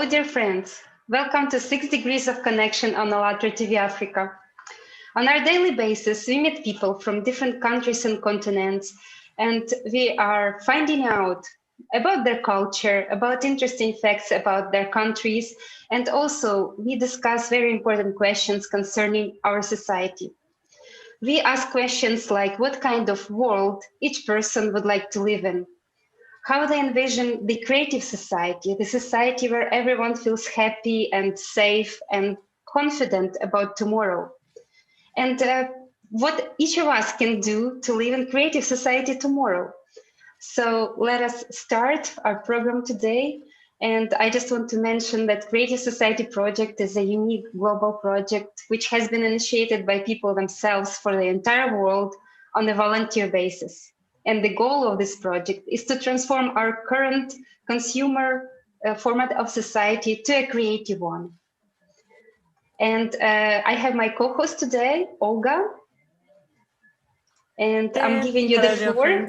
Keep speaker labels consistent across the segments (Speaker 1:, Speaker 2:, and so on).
Speaker 1: Hello, dear friends. Welcome to 6 Degrees of Connection on ALLATRA TV Africa. On our daily basis, we meet people from different countries and continents, and we are finding out about their culture, about interesting facts about their countries, and also we discuss very important questions concerning our society. We ask questions like what kind of world each person would like to live in, how they envision the creative society, the society where everyone feels happy and safe and confident about tomorrow, and what each of us can do to live in creative society tomorrow. So let us start our program today. And I just want to mention that Creative Society Project is a unique global project which has been initiated by people themselves for the entire world on a volunteer basis. And the goal of this project is to transform our current consumer format of society to a creative one. And I have my co-host today, Olga. And I'm giving you the floor.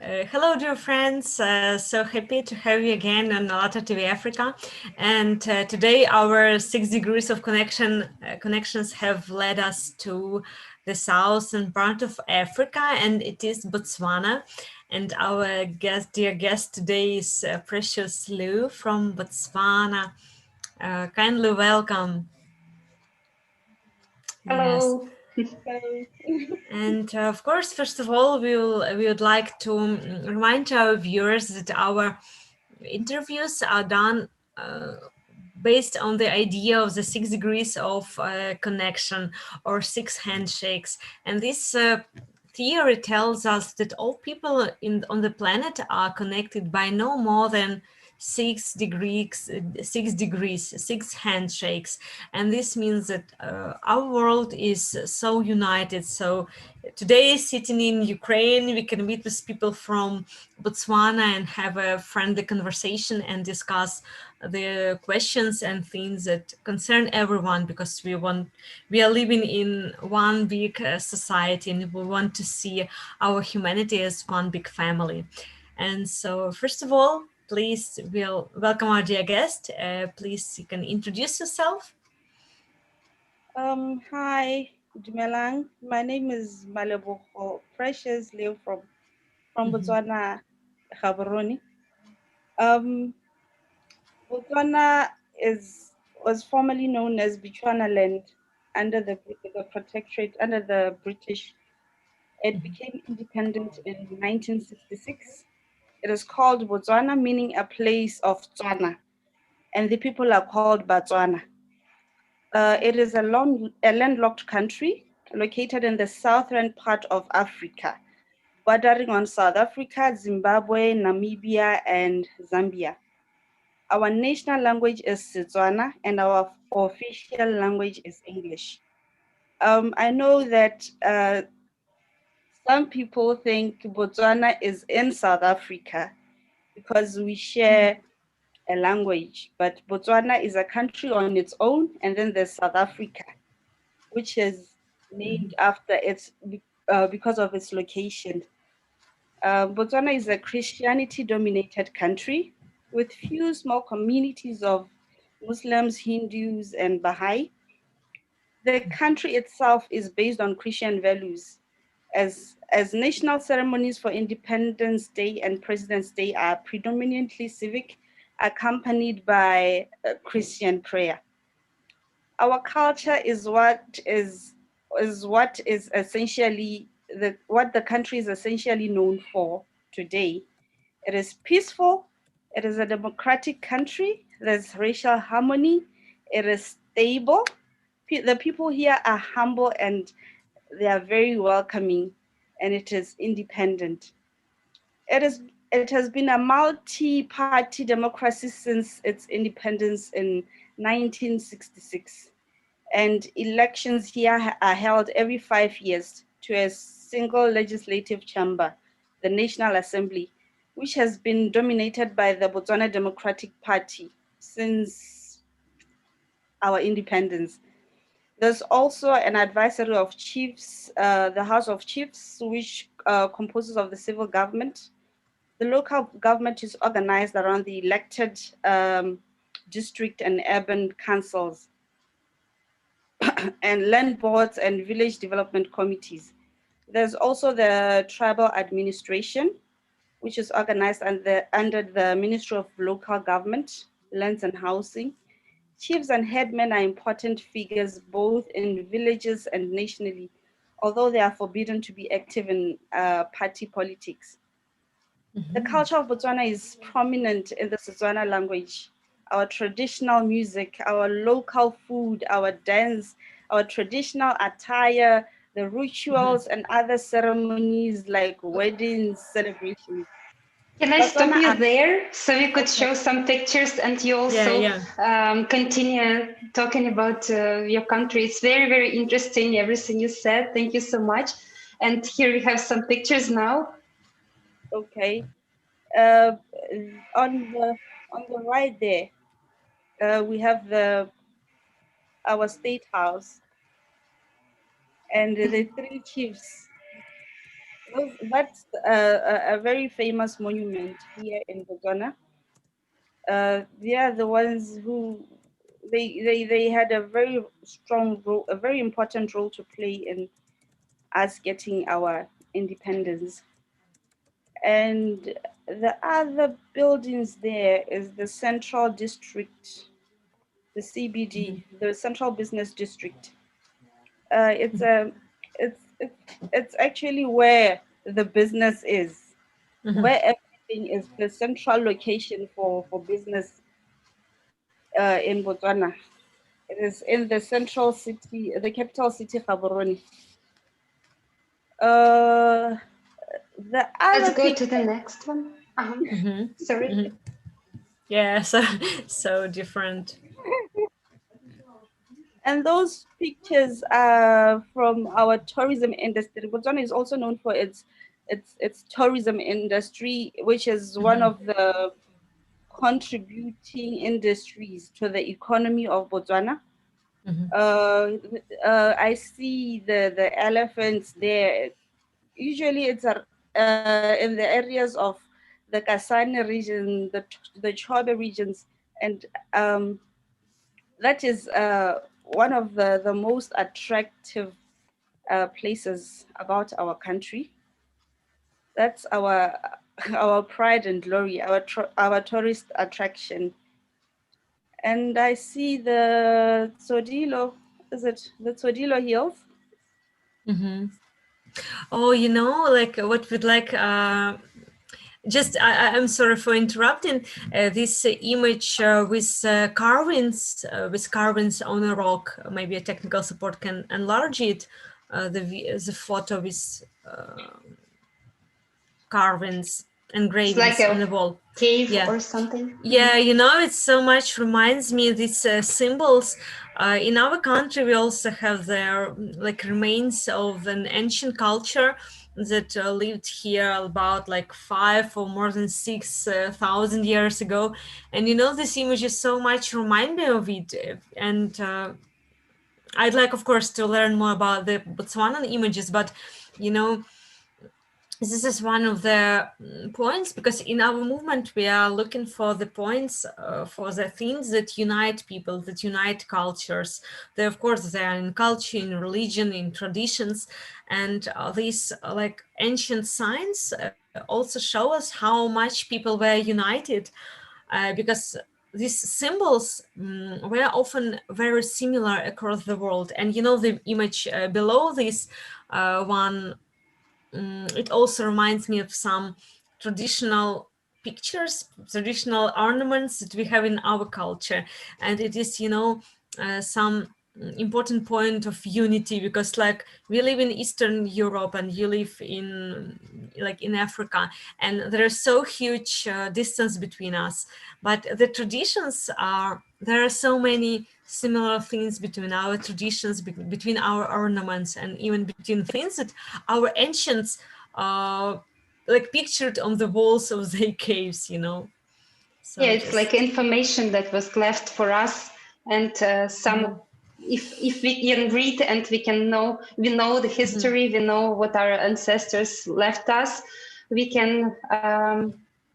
Speaker 2: Hello, dear friends. So happy to have you again on ALLATRA TV Africa. And today our 6 degrees of connections have led us to the southern part of Africa, and it is Botswana. And our dear guest today is Precious Lou from Botswana. Kindly welcome.
Speaker 1: Hello.
Speaker 2: Yes. And of course, first of all, we would like to remind our viewers that our interviews are done based on the idea of the 6 degrees of connection or 6 handshakes. And this theory tells us that all people on the planet are connected by no more than 6 degrees, 6 handshakes. And this means that our world is so united. So today, sitting in Ukraine, we can meet with people from Botswana and have a friendly conversation and discuss the questions and things that concern everyone, because we are living in one big society, and we want to see our humanity as one big family. And so, first of all, please, we'll welcome our dear guest. Please, you can introduce yourself.
Speaker 3: Hi, Dumelang. My name is Malebogo Precious Leo from Botswana, Gaborone. Botswana was formerly known as Bechuanaland under the protectorate, under the British. It became independent in 1966. It is called Botswana, meaning a place of Tswana, and the people are called Batswana. It is a landlocked country located in the southern part of Africa, bordering on South Africa, Zimbabwe, Namibia, and Zambia. Our national language is Setswana, and our official language is English. I know that some people think Botswana is in South Africa because we share a language, but Botswana is a country on its own, and then there's South Africa, which is named after its because of its location. Botswana is a Christianity-dominated country with few small communities of Muslims, Hindus, and Baha'i. The country itself is based on Christian values, as national ceremonies for Independence Day and President's Day are predominantly civic, accompanied by Christian prayer. Our culture is what is essentially what the country is essentially known for today. It is peaceful. It is a democratic country. There's racial harmony. It is stable. The people here are humble and they are very welcoming, and it is independent. It has been a multi-party democracy since its independence in 1966. And elections here are held every 5 years to a single legislative chamber, the National Assembly, which has been dominated by the Botswana Democratic Party since our independence. There's also an advisory of chiefs, the House of Chiefs, which composes of the civil government. The local government is organized around the elected district and urban councils, and land boards and village development committees. There's also the tribal administration, which is organized under the Ministry of Local Government, Lands and Housing. Chiefs and headmen are important figures both in villages and nationally, although they are forbidden to be active in party politics. The culture of Botswana is prominent in the Setswana language. Our traditional music, our local food, our dance, our traditional attire, the rituals and other ceremonies like weddings, celebrations.
Speaker 1: Can I stop you there so we could show some pictures and you also continue talking about your country? It's very, very interesting, everything you said. Thank you so much. And here we have some pictures now.
Speaker 3: Okay. On the right there, we have our state house and the three chiefs. That's a very famous monument here in Botswana. They are the ones who they had a very strong role, a very important role to play in us getting our independence. And the other buildings there is the Central District, the CBD, the Central Business District. It's actually where the business is, where everything is, the central location for business in Botswana. It is in the central city, the capital city, Gaborone.
Speaker 1: Let's go to the next one. Sorry.
Speaker 2: Yeah, so different.
Speaker 3: And those pictures are from our tourism industry. Botswana is also known for its tourism industry, which is one of the contributing industries to the economy of Botswana. I see the elephants there. Usually it's in the areas of the Kasane region, the Chobe regions, and that is one of the most attractive places about our country. That's our pride and glory, our tourist attraction. And I see the Tsodilo, is it the Tsodilo Hills?
Speaker 2: Oh, like what would like just I'm sorry for interrupting. This image with carvings on a rock. Maybe a technical support can enlarge it. The photo with carvings, engravings
Speaker 1: like
Speaker 2: on the wall.
Speaker 1: Cave or something.
Speaker 2: Yeah, it so much reminds me these symbols. In our country, we also have the like remains of an ancient culture that lived here about like 5 or more than 6,000 years ago. And this images so much remind me of it. And I'd like, of course, to learn more about the Botswanan images, but this is one of the points, because in our movement we are looking for the points, for the things that unite people, that unite cultures. They, of course, they are in culture, in religion, in traditions, and these like ancient signs also show us how much people were united, because these symbols were often very similar across the world. And the image below this one, it also reminds me of some traditional pictures, traditional ornaments that we have in our culture. And it is, some important point of unity, because like we live in Eastern Europe and you live in Africa, and there is so huge distance between us, but the traditions there are so many similar things between our traditions, between our ornaments, and even between things that our ancients like pictured on the walls of their caves, So
Speaker 1: yeah, it's like information that was left for us, and some if we can read and we know the history, we know what our ancestors left us, we can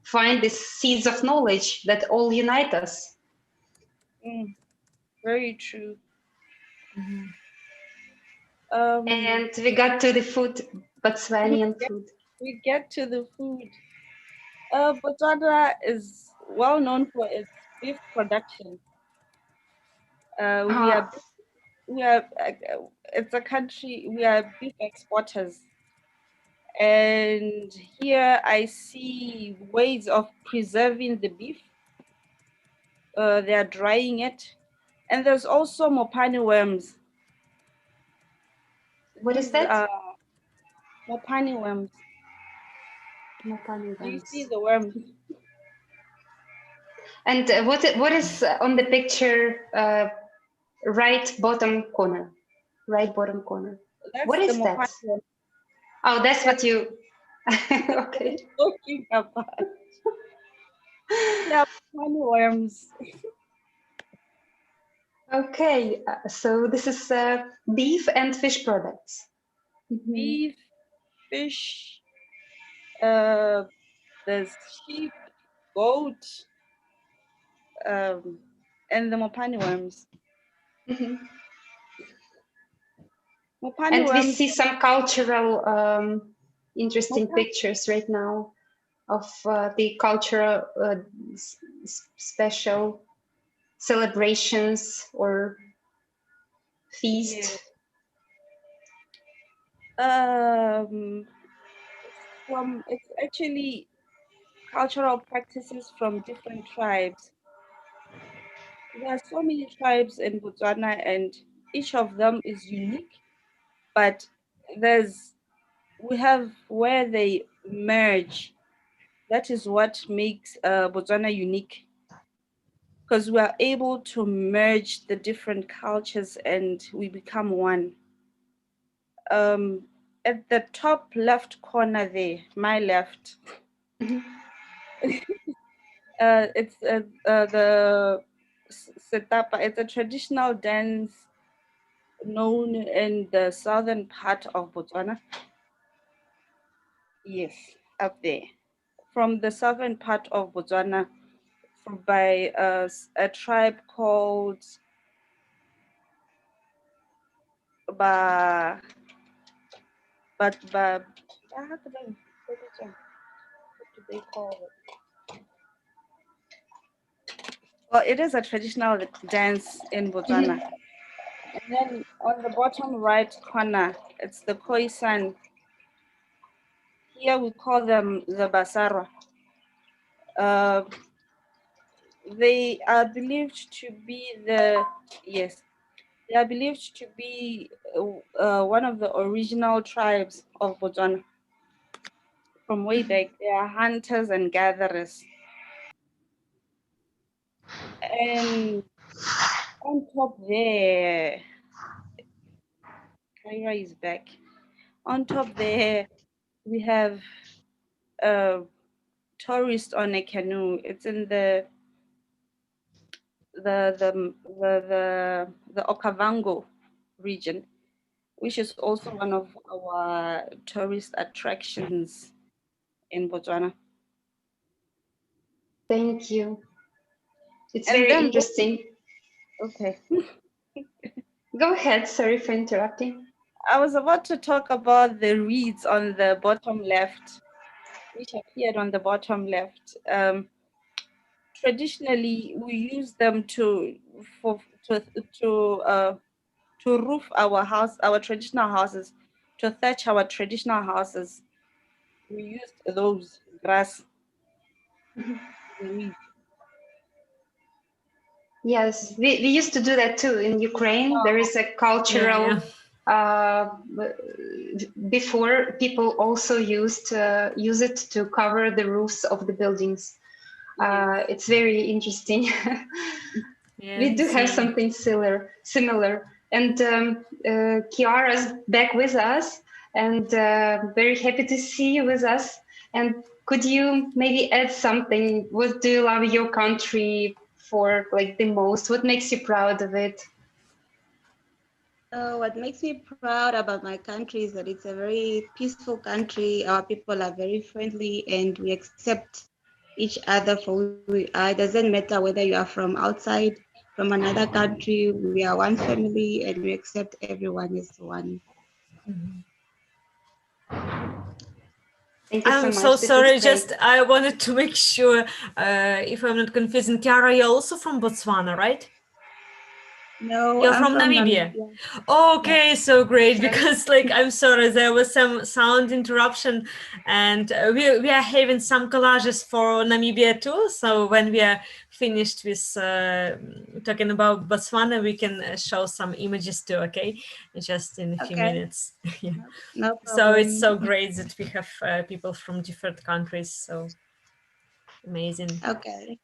Speaker 1: find these seeds of knowledge that all unite us.
Speaker 3: Very true.
Speaker 1: And we got to the food, Botswanian food.
Speaker 3: We get to the food. Botswana is well known for its beef production. We are, it's a country, we are beef exporters. And here I see ways of preserving the beef. They are drying it. And there's also mopane worms.
Speaker 1: What is that?
Speaker 3: Mopane worms.
Speaker 1: Mopane
Speaker 3: Do you
Speaker 1: worms.
Speaker 3: see the worms?
Speaker 1: And what is on the picture, right bottom corner? Right bottom corner.
Speaker 3: That's
Speaker 1: what is that?
Speaker 3: Worm.
Speaker 1: Oh, that's what you. Okay.
Speaker 3: Talking about. Yeah, mopane worms.
Speaker 1: Okay, so this is beef and fish products.
Speaker 3: Beef, fish, there's sheep, goat, and the mopane worms.
Speaker 1: And worms. We see some cultural interesting pictures right now of the cultural special celebrations or feast.
Speaker 3: Yeah. It's actually cultural practices from different tribes. There are so many tribes in Botswana, and each of them is unique. But we have where they merge. That is what makes Botswana unique, because we are able to merge the different cultures and we become one. At the top left corner there, my left, it's the setapa. It's a traditional dance known in the southern part of Botswana. Yes, up there. From the southern part of Botswana, by a tribe called how do they call it? Well, it is a traditional dance in Botswana. And then on the bottom right corner, it's the Khoisan. Here we call them the Basara. They are believed to be one of the original tribes of Botswana. From way back, they are hunters and gatherers. And on top there, Kyra is back. On top there, we have a tourist on a canoe. It's in the Okavango region, which is also one of our tourist attractions in Botswana.
Speaker 1: Thank you. It's very interesting.
Speaker 3: Okay.
Speaker 1: Go ahead. Sorry for interrupting.
Speaker 3: I was about to talk about the reeds on the bottom left, which appeared on the bottom left. Traditionally, we use them to roof our house, our traditional houses, to thatch our traditional houses. We used those grass.
Speaker 1: Yes, we used to do that too in Ukraine. There is a cultural. Before, people also use it to cover the roofs of the buildings. It's very interesting. We do have something similar. And Kiara's back with us, and very happy to see you with us. And could you maybe add something? What do you love your country for, like, the most? What makes you proud of it?
Speaker 4: What makes me proud about my country is that it's a very peaceful country. Our people are very friendly and we accept each other for who we are. It doesn't matter whether you are from outside from another country. We are one family and we accept everyone as one.
Speaker 1: Thank you so
Speaker 2: I'm
Speaker 1: much.
Speaker 2: so
Speaker 1: This is
Speaker 2: sorry.
Speaker 1: great.
Speaker 2: Just I wanted to make sure if I'm not confusing. Chiara, you're also from Botswana, right?
Speaker 4: No,
Speaker 2: You're
Speaker 4: I'm
Speaker 2: from
Speaker 4: from
Speaker 2: Namibia.
Speaker 4: Namibia.
Speaker 2: Okay, so great,
Speaker 1: Yes.
Speaker 2: because like I'm sorry, there was some sound interruption, and we are having some collages for Namibia too. So when we are finished with talking about Botswana, we can show some images too. Okay, just in a few
Speaker 4: Okay.
Speaker 2: minutes. Yeah.
Speaker 4: No
Speaker 2: So it's so
Speaker 4: problem.
Speaker 2: great that we have people from different countries. So amazing.
Speaker 4: Okay.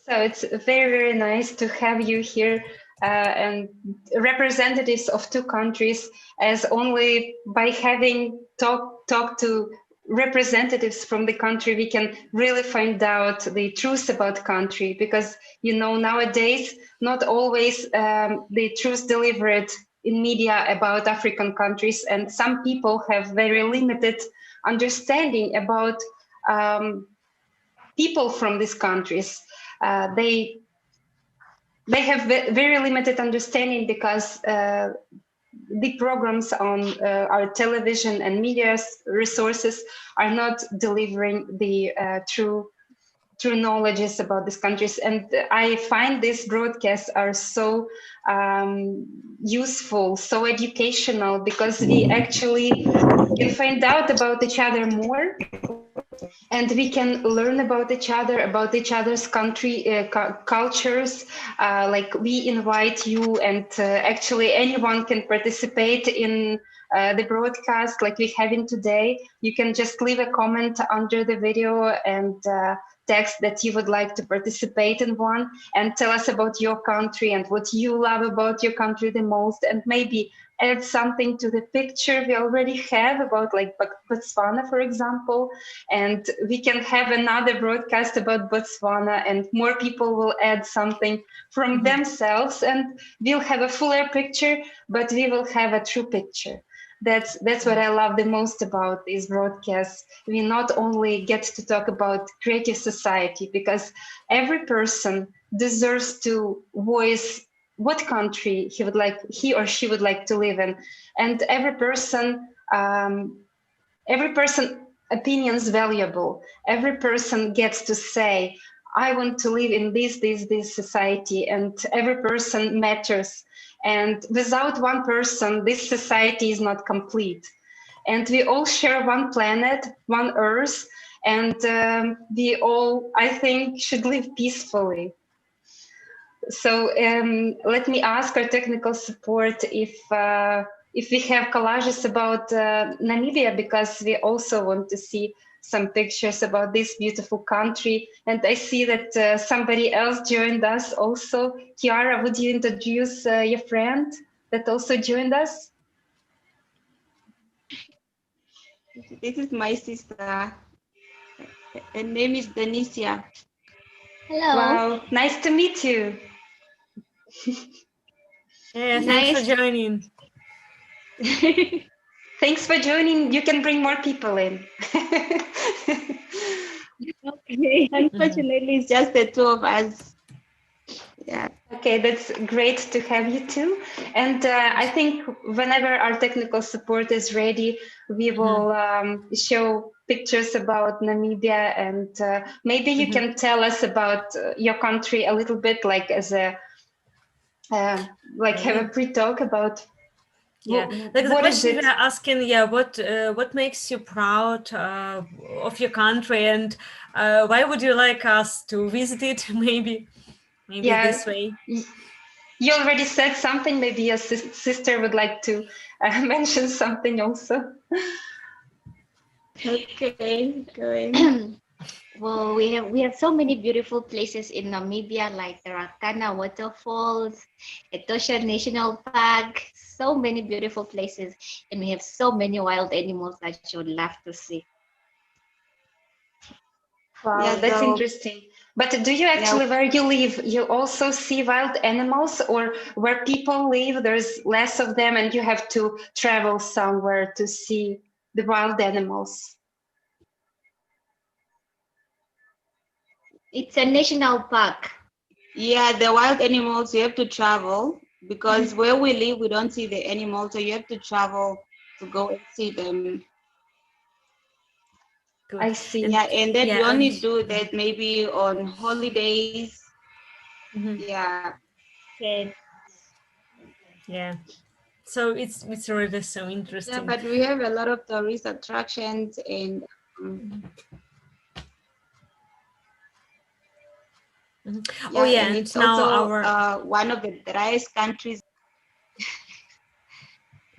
Speaker 1: So it's very, very nice to have you here and representatives of two countries, as only by having talk to representatives from the country, we can really find out the truth about country, because, you know, nowadays, not always the truth delivered in media about African countries, and some people have very limited understanding about people from these countries. They have very limited understanding because the programs on our television and media resources are not delivering the true knowledges about these countries. And I find these broadcasts are so useful, so educational, because we actually can find out about each other more, and we can learn about each other's country cultures. Like, we invite you, and actually anyone can participate in the broadcast like we're having today. You can just leave a comment under the video and text that you would like to participate in one, and tell us about your country and what you love about your country the most, and maybe add something to the picture we already have about, like, Botswana, for example. And we can have another broadcast about Botswana, and more people will add something from themselves, and we'll have a fuller picture, but we will have a true picture. That's what I love the most about these broadcasts. We not only get to talk about creative society, because every person deserves to voice what country he or she would like to live in, and every person opinion is valuable. Every person gets to say, I want to live in this society, and every person matters. And without one person, this society is not complete. And we all share one planet, one Earth, and we all, I think, should live peacefully. So let me ask our technical support if we have collages about Namibia, because we also want to see some pictures about this beautiful country. And I see that somebody else joined us also. Chiara, would you introduce your friend that also joined us?
Speaker 4: This is my sister. Her name is Denicia.
Speaker 5: Hello.
Speaker 1: Wow, nice to meet you.
Speaker 2: Yeah, thanks
Speaker 5: Nice.
Speaker 2: for joining.
Speaker 1: Thanks for joining. You can bring more people in.
Speaker 4: Okay. Unfortunately, it's just the two of us. Yeah.
Speaker 1: Okay, that's great to have you too. And I think whenever our technical support is ready, we will show pictures about Namibia, and maybe you can tell us about your country a little bit, like as a have a pre-talk about.
Speaker 2: Yeah, like the
Speaker 1: what is
Speaker 2: question
Speaker 1: it?
Speaker 2: we are asking, yeah, what makes you proud of your country, and why would you like us to visit it? Maybe this way.
Speaker 1: You already said something. Maybe your sister would like to mention something also.
Speaker 4: Okay, going.
Speaker 5: Well, we have so many beautiful places in Namibia, like the Rakana waterfalls, Etosha National Park, so many beautiful places, and we have so many wild animals that you would love to see.
Speaker 1: Wow,
Speaker 4: Yeah,
Speaker 1: that's
Speaker 4: so-
Speaker 1: interesting. But do you actually, where you live, you also see wild animals, or where people live, there's less of them and you have to travel somewhere to see the wild animals?
Speaker 5: It's a national park.
Speaker 4: Yeah, the wild animals, you have to travel because where we live, we don't see the animals, so you have to travel to go and see them.
Speaker 2: Good.
Speaker 1: I see.
Speaker 4: Yeah, and that we
Speaker 2: yeah,
Speaker 4: only do that maybe on holidays.
Speaker 2: mhm,
Speaker 4: Yeah.
Speaker 5: Okay.
Speaker 2: yeah. So it's really so
Speaker 4: Yeah,
Speaker 2: interesting.
Speaker 4: but we have a lot of tourist attractions and
Speaker 2: Mhm. Oh
Speaker 4: yeah,
Speaker 2: yeah,
Speaker 4: and
Speaker 2: and
Speaker 4: it's
Speaker 2: now
Speaker 4: also
Speaker 2: our
Speaker 4: one of the driest countries,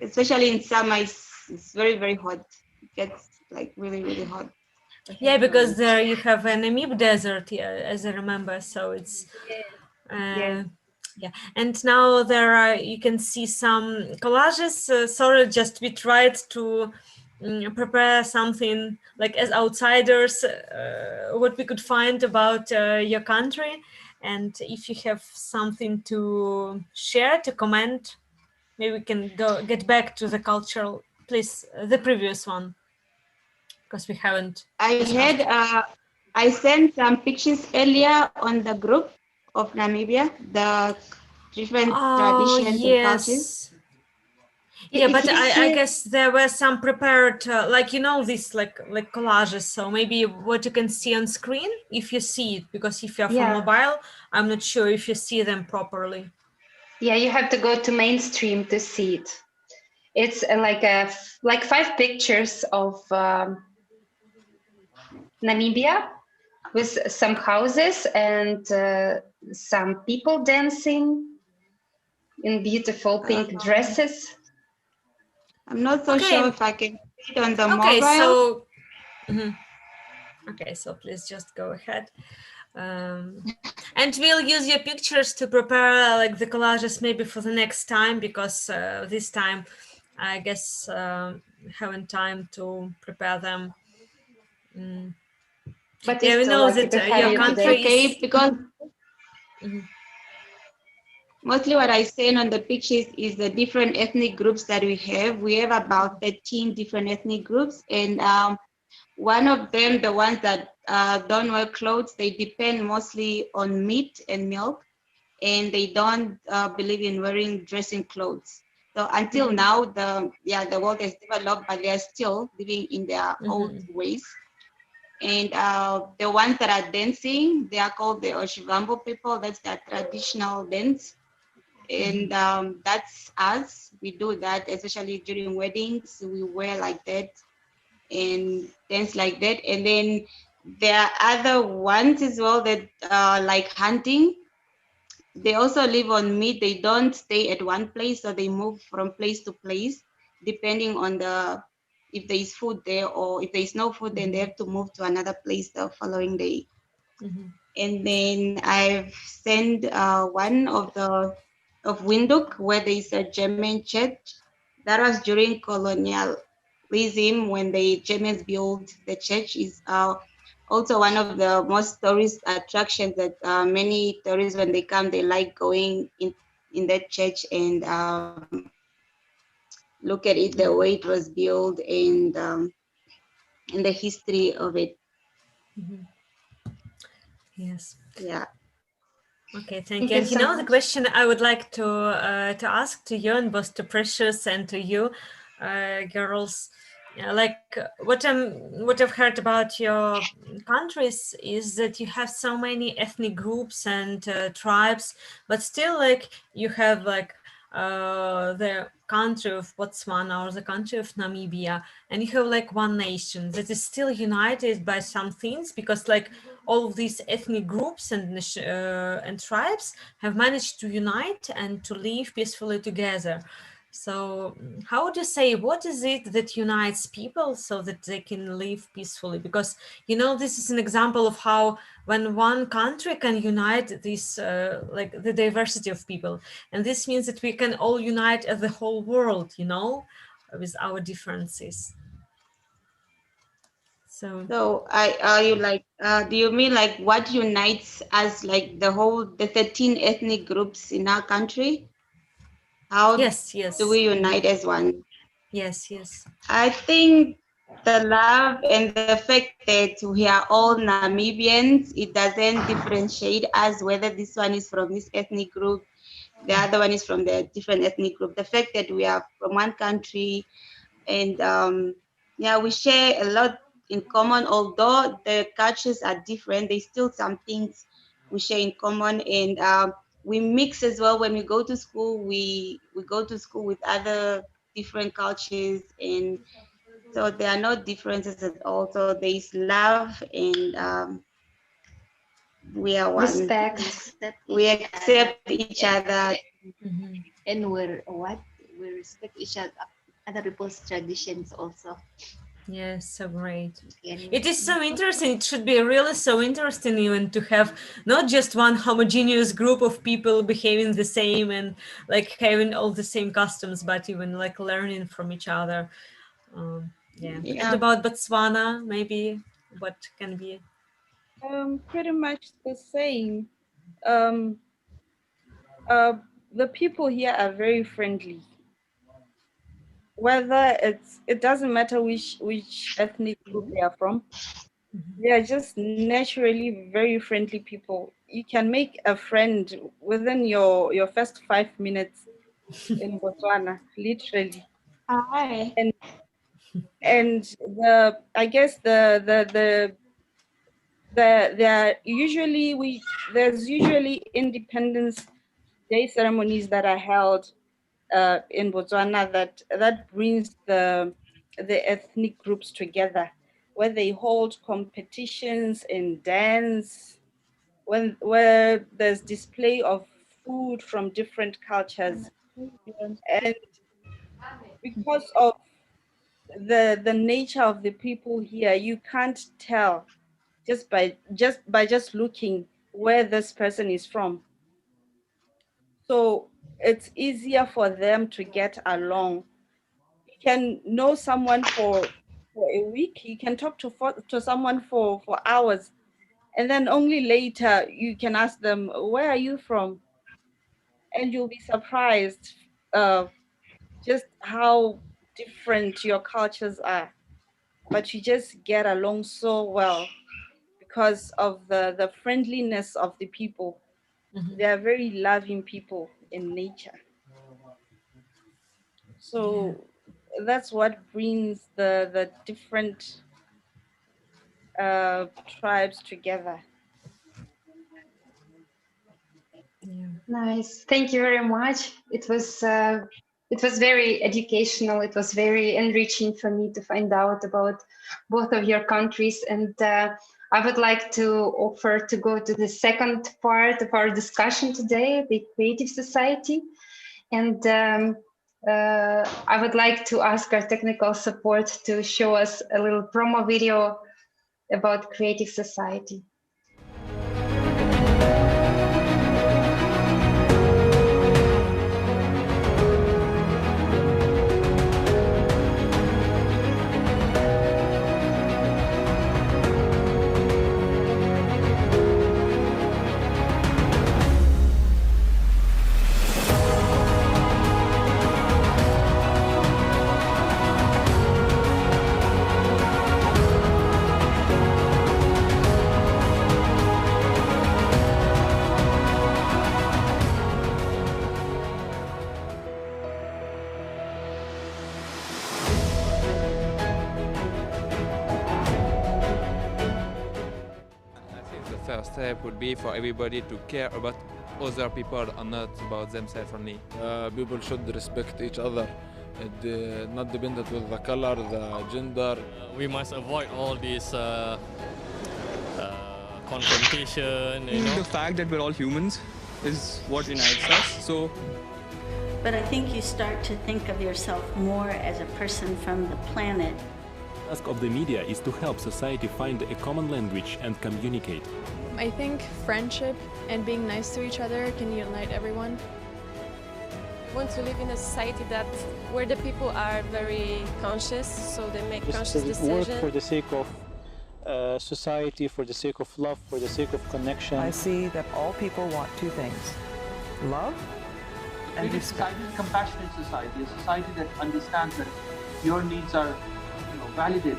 Speaker 4: especially in summer. It's very, very hot. It gets like really, really hot.
Speaker 2: yeah, because
Speaker 5: Right.
Speaker 2: there you have a Namib Desert, yeah, as I remember. So it's
Speaker 3: Yes.
Speaker 2: uh, yeah, and now there are you can see some collages. Sorry, just we tried to prepare something like as outsiders, what we could find about your country, and if you have something to share, to comment, maybe we can go get back to the cultural. Please, the previous one because we haven't discussed.
Speaker 4: I sent some pictures earlier on the group of Namibia, the different
Speaker 2: Oh
Speaker 4: traditions and cultures.
Speaker 2: yes. Yeah,
Speaker 1: If
Speaker 2: but
Speaker 1: you
Speaker 2: I
Speaker 1: see,
Speaker 2: guess there were some prepared, like you know, these like collages. So maybe what you can see on screen, if you see it, because if you're from
Speaker 1: yeah,
Speaker 2: mobile, I'm not sure if you see them properly.
Speaker 1: yeah, you have to go to mainstream to see it. It's like 5 pictures of Namibia with some houses and some people dancing in beautiful pink
Speaker 4: Um,
Speaker 1: dresses.
Speaker 4: I'm not so sure
Speaker 2: Okay,
Speaker 4: if I can see it on the
Speaker 2: okay,
Speaker 4: mobile.
Speaker 2: so mhm. Okay, so please just go ahead. And we'll use your pictures to prepare like the collages maybe for the next time because this time I guess haven't time to prepare them. Mm.
Speaker 1: But we're
Speaker 2: Yeah, we
Speaker 1: still
Speaker 2: know
Speaker 1: lucky
Speaker 2: that
Speaker 1: to have
Speaker 2: your
Speaker 4: Yeah,
Speaker 1: you
Speaker 4: it's
Speaker 1: today.
Speaker 2: country
Speaker 4: okay
Speaker 2: is.
Speaker 4: because
Speaker 2: Mhm.
Speaker 4: mostly what I send on the pictures is the different ethnic groups that we have. We have about 13 different ethnic groups, and one of them, the ones that don't wear clothes, they depend mostly on meat and milk, and they don't believe in wearing dressing clothes. So until
Speaker 1: Mhm.
Speaker 4: now, the world has developed, but they are still living in their old
Speaker 2: Mhm.
Speaker 4: ways. And the ones that are dancing, they are called the Oshivambo people. That's their traditional dance. And that's us. We do that, especially during weddings. We wear like that and dance like that. And then there are other ones as well that like hunting. They also live on meat. They don't stay at one place, so they move from place to place depending on the if there is food there, or if there is no food, then they have to move to another place the following day.
Speaker 2: Mhm.
Speaker 4: And then I've sent one of the of Windhoek where there is a German church. That was during colonialism when the Germans built the church. Is also one of the most tourist attractions that many tourists when they come they like going in that church and look at it the way it was built and the history of it.
Speaker 2: Mhm. Yes.
Speaker 4: Yeah.
Speaker 2: Okay, thank
Speaker 1: Thank
Speaker 2: you.
Speaker 1: you
Speaker 2: And you
Speaker 1: so
Speaker 2: know the
Speaker 1: much.
Speaker 2: question I would like to ask to you and both to Precious and to you, girls, what I've heard about your countries is that you have so many ethnic groups and tribes, but still like you have like the country of Botswana or the country of Namibia, and you have like one nation that is still united by some things because like all of these ethnic groups and tribes have managed to unite and to live peacefully together. So, how would you say what is it that unites people so that they can live peacefully? Because you know this is an example of how when one country can unite this like the diversity of people, and this means that we can all unite as the whole world, you know, with our differences. So.
Speaker 4: So I are you like do you mean like what unites us like the 13 ethnic groups in our country? How
Speaker 2: Yes,
Speaker 4: do
Speaker 2: yes,
Speaker 4: we unite as one?
Speaker 2: yes, yes.
Speaker 4: I think The love and the fact that we are all Namibians, it doesn't differentiate us whether this one is from this ethnic group, the other one is from the different ethnic group. The fact that we are from one country and yeah, we share a lot in common, although the cultures are different, there's still some things we share in common, and we mix as well. When we go to school, we go to school with other different cultures, and so there are no differences at all. So there is love, and we are one.
Speaker 1: Respect.
Speaker 4: We accept each other.
Speaker 5: And we respect each other, other people's traditions also.
Speaker 2: Yes, so great.
Speaker 5: And
Speaker 2: It is so interesting. It should be really so interesting even to have not just one homogeneous group of people behaving the same and like having all the same customs, but even like learning from each other. Yeah.
Speaker 4: Yeah.
Speaker 2: And about Botswana, maybe what can be?
Speaker 3: Pretty much the same. The people here are very friendly. Whether it doesn't matter which ethnic group they are from, they are just naturally very friendly people. You can make a friend within your first 5 minutes in Botswana, literally.
Speaker 4: Hi.
Speaker 3: And I guess there's usually Independence Day ceremonies that are held in Botswana that brings the ethnic groups together, where they hold competitions in dance, where there's display of food from different cultures, and because of the nature of the people here, you can't tell just by looking where this person is from. So it's easier for them to get along. You can know someone for a week. You can talk to someone for hours, and then only later you can ask them, "Where are you from?" And you'll be surprised just how different your cultures are. But you just get along so well because of the friendliness of the people. They are very loving people in nature. So that's what brings the different tribes together.
Speaker 2: Yeah.
Speaker 1: Nice. Thank you very much. It was very educational. It was very enriching for me to find out about both of your countries. And I would like to offer to go to the second part of our discussion today, the creative society. And I would like to ask our technical support to show us a little promo video about creative society.
Speaker 6: First step would be for everybody to care about other people and not about themselves only.
Speaker 7: People should respect each other, not dependent with the color, the gender.
Speaker 8: We must avoid all this confrontation.
Speaker 9: The fact that we're all humans is what unites us. So,
Speaker 10: but I think you start to think of yourself more as a person from the planet.
Speaker 11: The task of the media is to help society find a common language and communicate.
Speaker 12: I think friendship and being nice to each other can unite everyone.
Speaker 13: I want to live in a society where the people are very conscious, so they make conscious decisions.
Speaker 14: Work for the sake of society, for the sake of love, for the sake of connection.
Speaker 15: I see that all people want two things: love and respect.
Speaker 16: A compassionate society, a society that understands that your needs are, validate.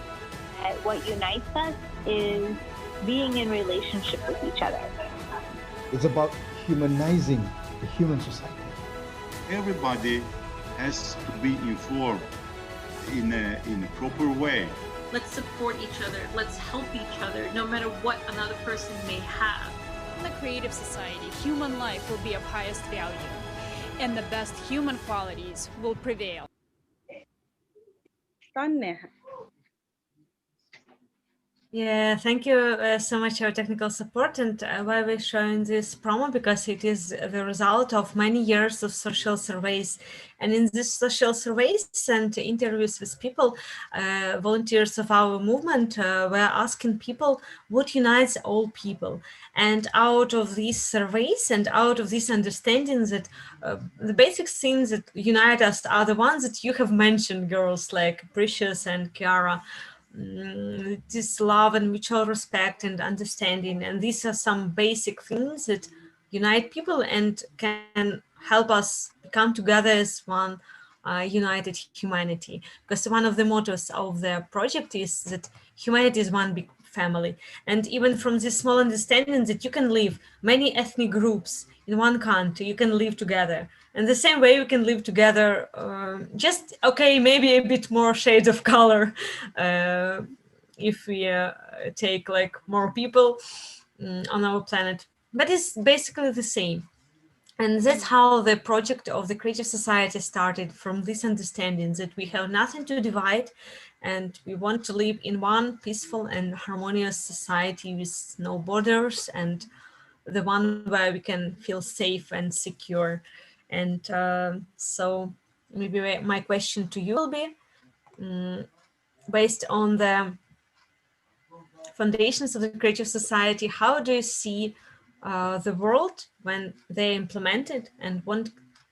Speaker 17: What unites us is being in relationship with each other.
Speaker 18: It's about humanizing the human society.
Speaker 19: Everybody has to be informed in a proper way.
Speaker 20: Let's support each other. Let's help each other, no matter what another person may have.
Speaker 21: In the creative society, human life will be of highest value, and the best human qualities will prevail.
Speaker 2: Yeah, thank you so much for your technical support and why we're showing this promo, because it is the result of many years of social surveys. And in these social surveys and interviews with people, volunteers of our movement were asking people what unites all people. And out of these surveys and out of this understanding that the basic things that unite us are the ones that you have mentioned, girls, like Precious and Chiara. This love and mutual respect and understanding, and these are some basic things that unite people and can help us come together as one united humanity, because one of the mottos of the project is that humanity is one big family. And even from this small understanding that you can live many ethnic groups in one country, you can live together. And the same way we can live together, just, okay, maybe a bit more shades of color if we take like more people on our planet, but it's basically the same. And that's how the project of the Creative Society started, from this understanding that we have nothing to divide and we want to live in one peaceful and harmonious society with no borders, and the one where we can feel safe and secure. And so maybe my question to you will be, based on the foundations of the Creative Society, how do you see the world when they implement it, and what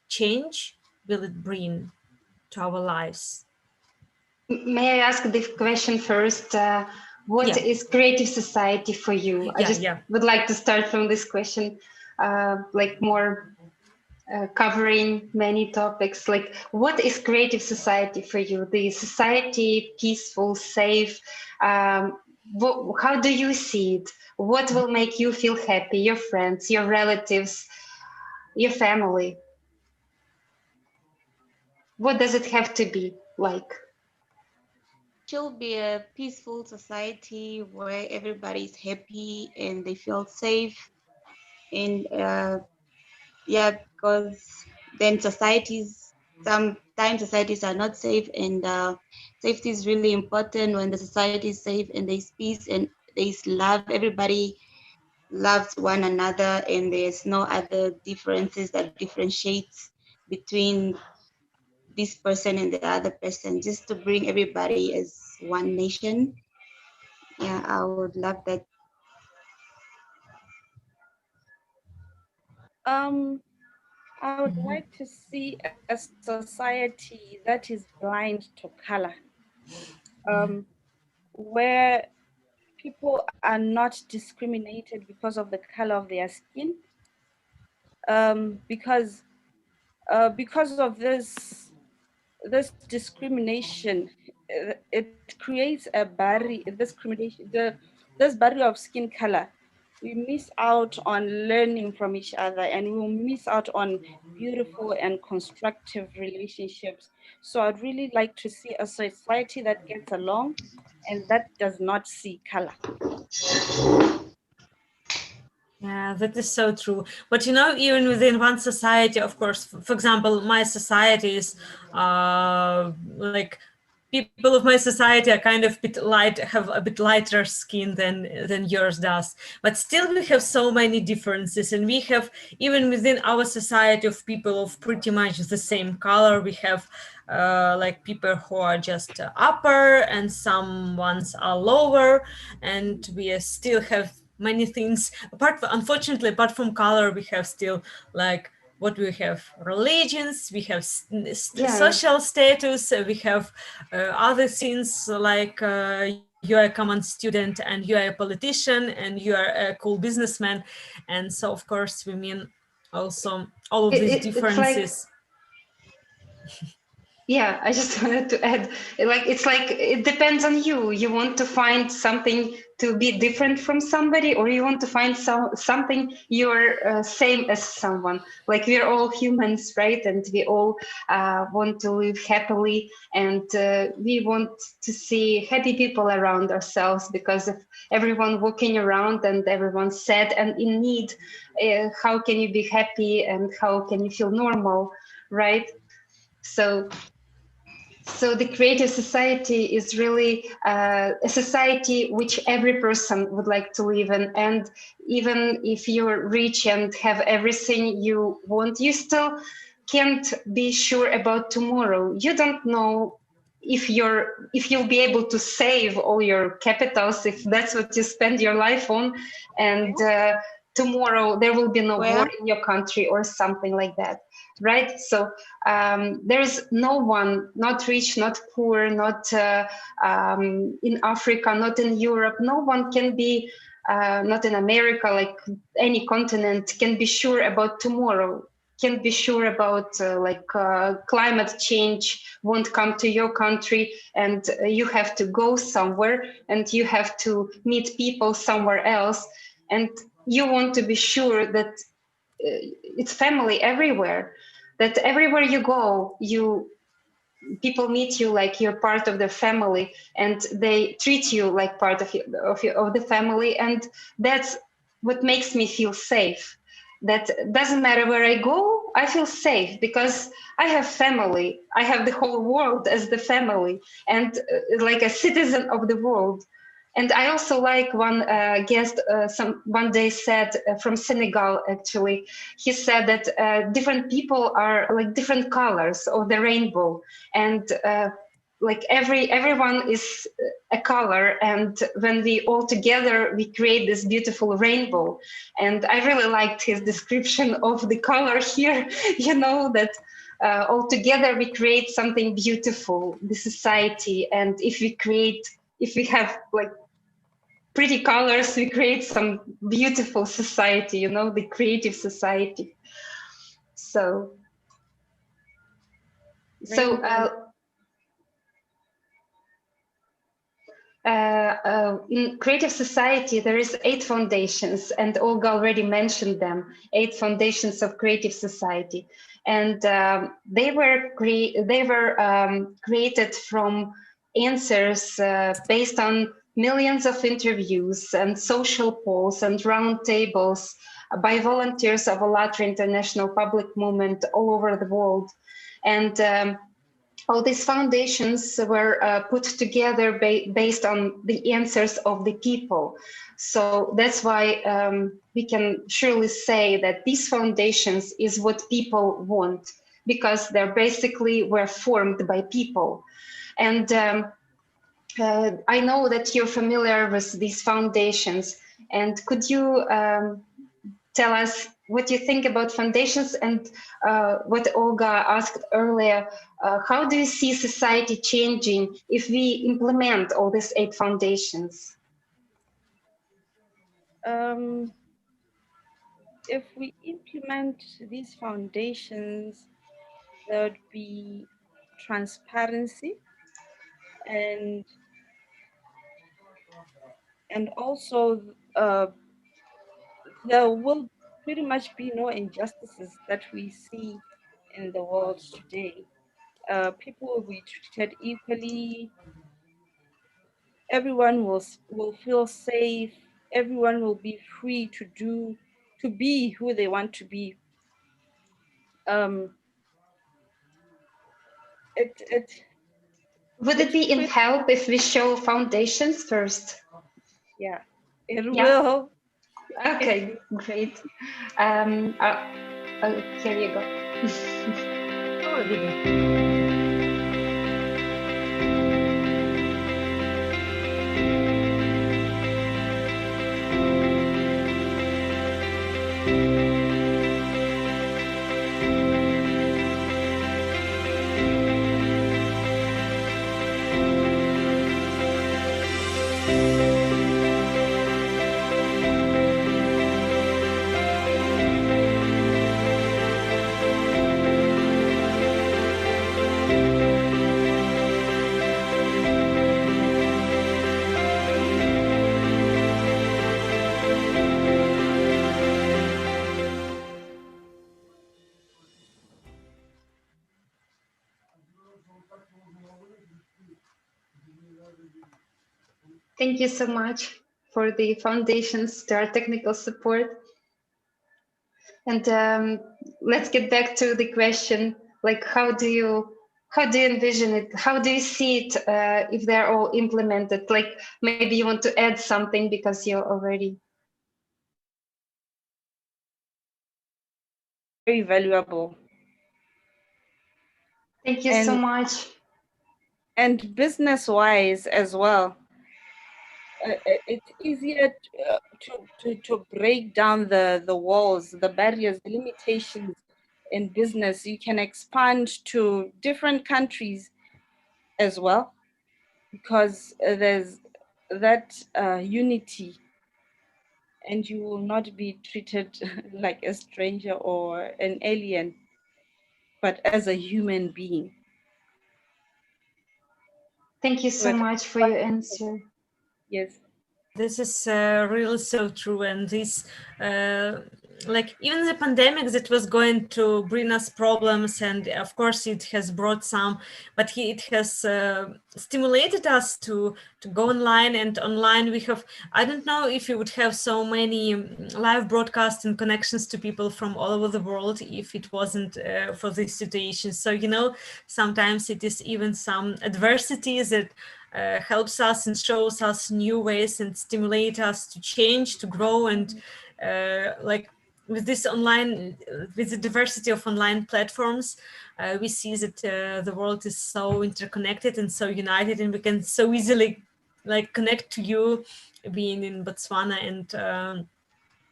Speaker 2: change will it bring to our lives?
Speaker 1: May I ask this question first? What is Creative Society for you? I just would like to start from this question, like more covering many topics. Like, what is Creative Society for you? The society, peaceful, safe. How do you see it? What will make you feel happy? Your friends, your relatives, your family? What does it have to be like?
Speaker 4: It should be a peaceful society where everybody is happy and they feel safe. And because then sometimes societies are not safe, and safety is really important. When the society is safe and there's peace and there's love, everybody loves one another, and there's no other differences that differentiates between this person and the other person, just to bring everybody as one nation. Yeah, I would love that.
Speaker 3: I would like to see a society that is blind to color, where people are not discriminated because of the color of their skin, because of this discrimination, it creates a barrier. This barrier of skin color. We miss out on learning from each other, and we will miss out on beautiful and constructive relationships. So I'd really like to see a society that gets along and that does not see color.
Speaker 2: Yeah, that is so true. But you know, even within one society, of course, for example, my society is like, people of my society are kind of have a bit lighter skin than yours does. But still we have so many differences, and we have, even within our society of people of pretty much the same color, we have like people who are just upper and some ones are lower, and we still have many things. Unfortunately, apart from color, we have still like, what we have, religions, we have social status, we have other things like you are a common student and you are a politician and you are a cool businessman. And so, of course, we mean also all of these differences.
Speaker 1: Yeah, I just wanted to add, it's like it depends on you. You want to find something to be different from somebody, or you want to find something you're same as someone. Like we're all humans, right? And we all want to live happily, and we want to see happy people around ourselves, because if everyone walking around and everyone's sad and in need, how can you be happy and how can you feel normal, right? So the creative society is really a society which every person would like to live in. And even if you're rich and have everything you want, you still can't be sure about tomorrow. You don't know if you'll be able to save all your capitals, if that's what you spend your life on, and tomorrow there will be no war in your country or something like that, right? So there's no one, not rich, not poor, not in Africa, not in Europe, no one can be, not in America, like any continent, can be sure about tomorrow, can be sure about climate change won't come to your country, and you have to go somewhere and you have to meet people somewhere else, and you want to be sure that it's family everywhere, that everywhere you go, people meet you like you're part of their family, and they treat you like part of the family, and that's what makes me feel safe. That doesn't matter where I go, I feel safe because I have family. I have the whole world as the family, and like a citizen of the world. And I also like one guest one day said from Senegal, actually, he said that different people are like different colors of the rainbow, and like everyone is a color, and when we all together we create this beautiful rainbow. And I really liked his description of the color here, you know, that all together we create something beautiful, the society. And if we have like pretty colors, we create some beautiful society, you know, the creative society. So in creative society, there is 8 foundations, and Olga already mentioned them, 8 foundations of creative society. And they were created from answers based on millions of interviews and social polls and roundtables by volunteers of ALLATRA International Public Movement all over the world. And all these foundations were put together based on the answers of the people. So that's why we can surely say that these foundations is what people want, because they're basically were formed by people. And I know that you're familiar with these foundations, and could you tell us what you think about foundations, and what Olga asked earlier, how do you see society changing if we implement all these 8 foundations?
Speaker 3: If we implement these foundations, there would be transparency, and also there will pretty much be no injustices that we see in the world today. People will be treated equally. Everyone will feel safe. Everyone will be free to be who they want to be.
Speaker 1: Would it be in help if we show foundations first?
Speaker 3: Yeah, it will.
Speaker 1: Okay, great. Here you go. Thank you so much for the foundations, to our technical support. And let's get back to the question, like how do you envision it? How do you see it if they're all implemented? Like maybe you want to add something because you're already.
Speaker 3: Very valuable.
Speaker 1: Thank you so much.
Speaker 3: And business-wise as well, it's easier to break down the walls, the barriers, the limitations in business. You can expand to different countries as well, because there's that unity, and you will not be treated like a stranger or an alien, but as a human being.
Speaker 1: Thank you so much for your answer.
Speaker 3: Yes.
Speaker 2: This is really so true, and this, like even the pandemic that was going to bring us problems, and of course it has brought some, but it has stimulated us to go online, and online we have, I don't know if you would have so many live broadcasts and connections to people from all over the world if it wasn't for this situation. So, you know, sometimes it is even some adversity that helps us and shows us new ways and stimulate us to change, to grow, and like with this online, with the diversity of online platforms, we see that the world is so interconnected and so united, and we can so easily like connect to you being in Botswana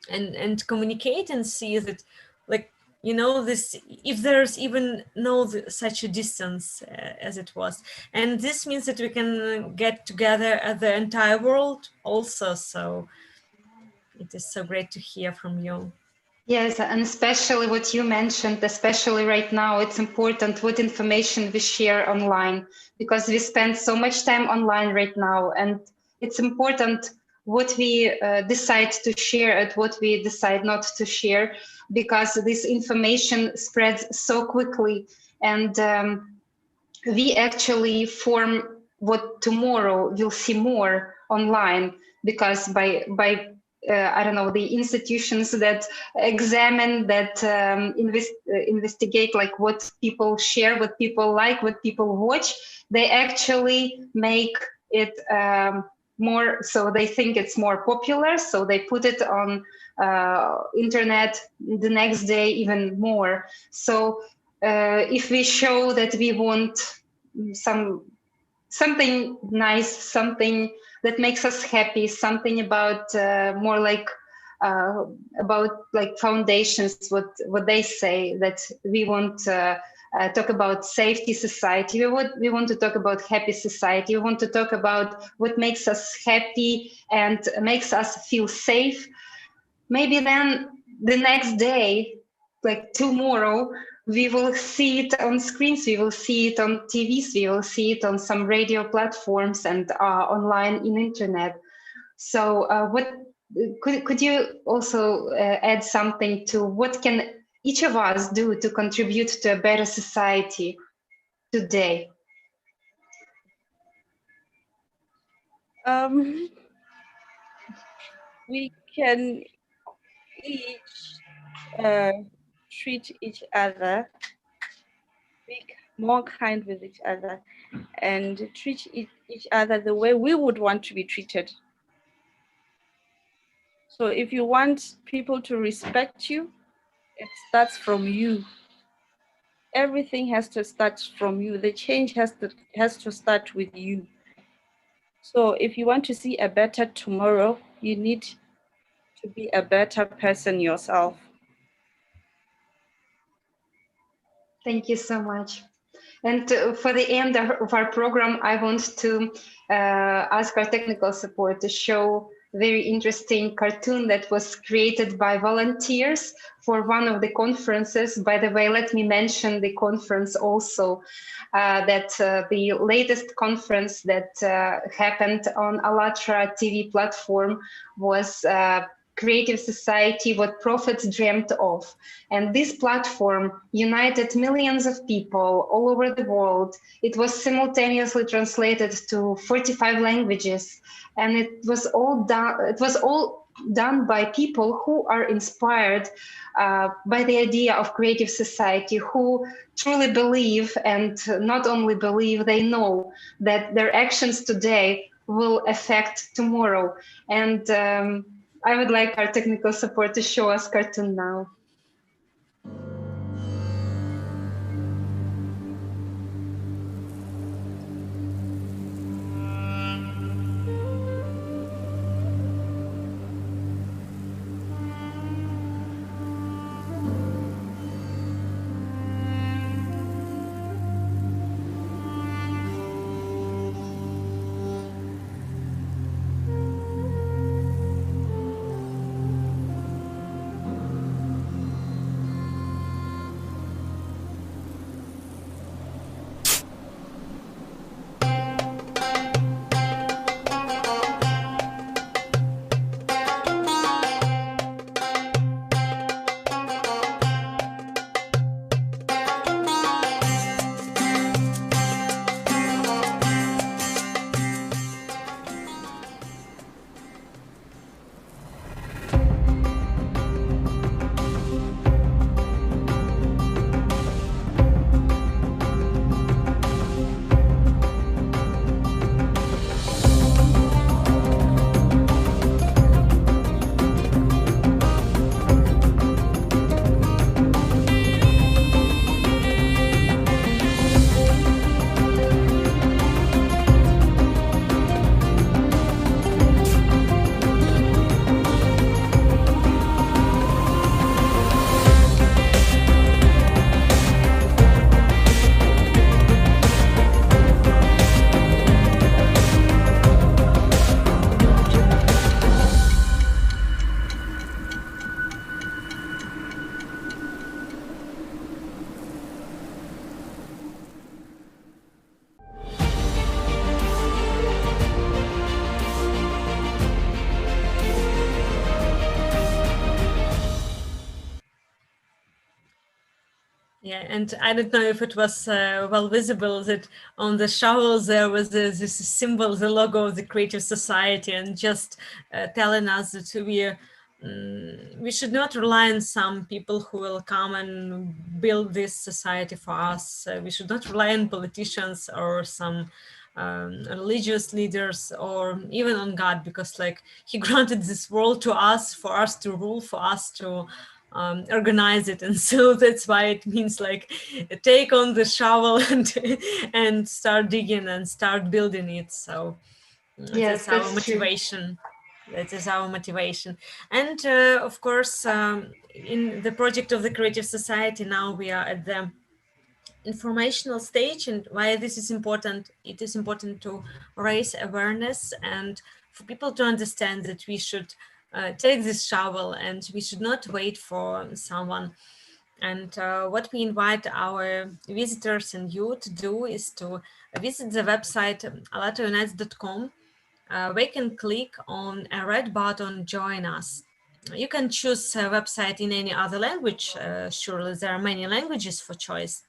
Speaker 2: and communicate and see that, like, you know, this, if there's even such a distance as it was, and this means that we can get together at the entire world also. So it is so great to hear from you.
Speaker 1: Yes, and especially what you mentioned, especially right now, it's important what information we share online, because we spend so much time online right now, and it's important what we decide to share and what we decide not to share, because this information spreads so quickly, and we actually form what tomorrow we'll see more online, because by I don't know, the institutions that examine, that investigate like what people share, what people like, what people watch, they actually make it more, so they think it's more popular, so they put it on internet the next day even more. So if we show that we want something nice, something that makes us happy, something about more like about like foundations, what they say, that we want to talk about safety society, we want to talk about happy society, we want to talk about what makes us happy and makes us feel safe. Maybe then the next day, like tomorrow, we will see it on screens, we will see it on TVs, we will see it on some radio platforms and online in internet. So what could you also add something to what can each of us do to contribute to a better society today?
Speaker 3: We can each treat each other, be more kind with each other, and treat each other the way we would want to be treated. So if you want people to respect you, it starts from you. Everything has to start from you. The change has to start with you. So if you want to see a better tomorrow, you need to be a better person yourself.
Speaker 1: Thank you so much. And for the end of our program, I want to ask our technical support to show a very interesting cartoon that was created by volunteers for one of the conferences. By the way, let me mention the conference also, that the latest conference that happened on ALLATRA TV platform was creative society what prophets dreamt of. And this platform united millions of people all over the world. It was simultaneously translated to 45 languages, and it was all done by people who are inspired by the idea of creative society, who truly believe, and not only believe, they know that their actions today will affect tomorrow. And I would like our technical support to show us cartoon now.
Speaker 2: Yeah, and I don't know if it was well visible that on the shovels there was this symbol, the logo of the Creative Society, and just telling us that we should not rely on some people who will come and build this society for us. We should not rely on politicians or some religious leaders or even on God, because like he granted this world to us for us to rule, for us to organize it. And so that's why it means like take on the shovel and start digging and start building it. So
Speaker 1: yes,
Speaker 2: that's our motivation. That is our motivation. And of course, in the project of the Creative Society, now we are at the informational stage. And why this is important, it is important to raise awareness and for people to understand that we should take this shovel and we should not wait for someone. And what we invite our visitors and you to do is to visit the website ALLATRAUnites.com. We can click on a red button, join us. You can choose a website in any other language. Surely there are many languages for choice.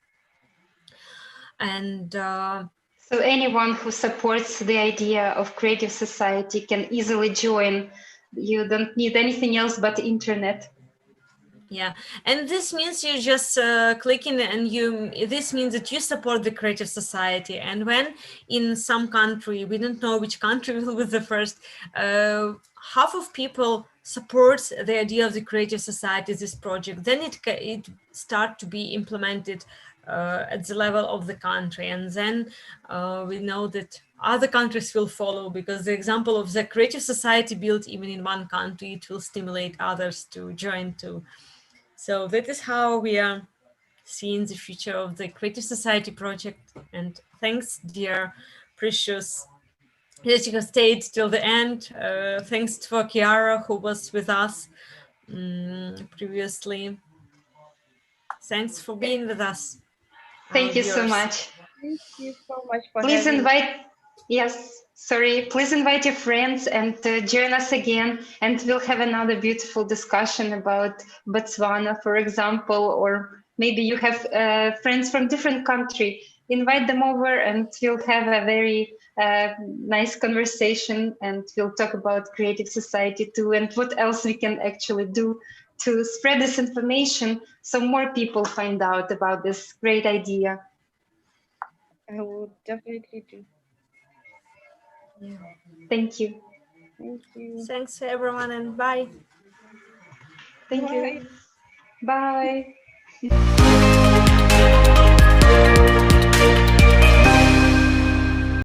Speaker 2: And
Speaker 1: so anyone who supports the idea of creative society can easily join. You don't need anything else but internet.
Speaker 2: Yeah, and this means you just clicking and this means that you support the Creative Society. And when in some country, we don't know which country will be the first, half of people supports the idea of the Creative Society, this project, then it start to be implemented at the level of the country. And then we know that other countries will follow, because the example of the Creative Society built even in one country, it will stimulate others to join too. So that is how we are seeing the future of the Creative Society project. And thanks, dear Precious, that you have stayed till the end. Thanks for Chiara, who was with us previously. Thanks for being with us.
Speaker 1: Thank you so much.
Speaker 3: Thank you so much for
Speaker 1: Please
Speaker 3: having
Speaker 1: invite, yes, Sorry, please invite your friends and join us again, and we'll have another beautiful discussion about Botswana, for example, or maybe you have friends from different country. Invite them over and we'll have a very nice conversation, and we'll talk about creative society too, and what else we can actually do to spread this information so more people find out about this great idea.
Speaker 3: I will definitely do.
Speaker 1: Yeah. Thank you.
Speaker 3: Thank you.
Speaker 2: Thanks everyone, and bye.
Speaker 1: Thank you. Bye.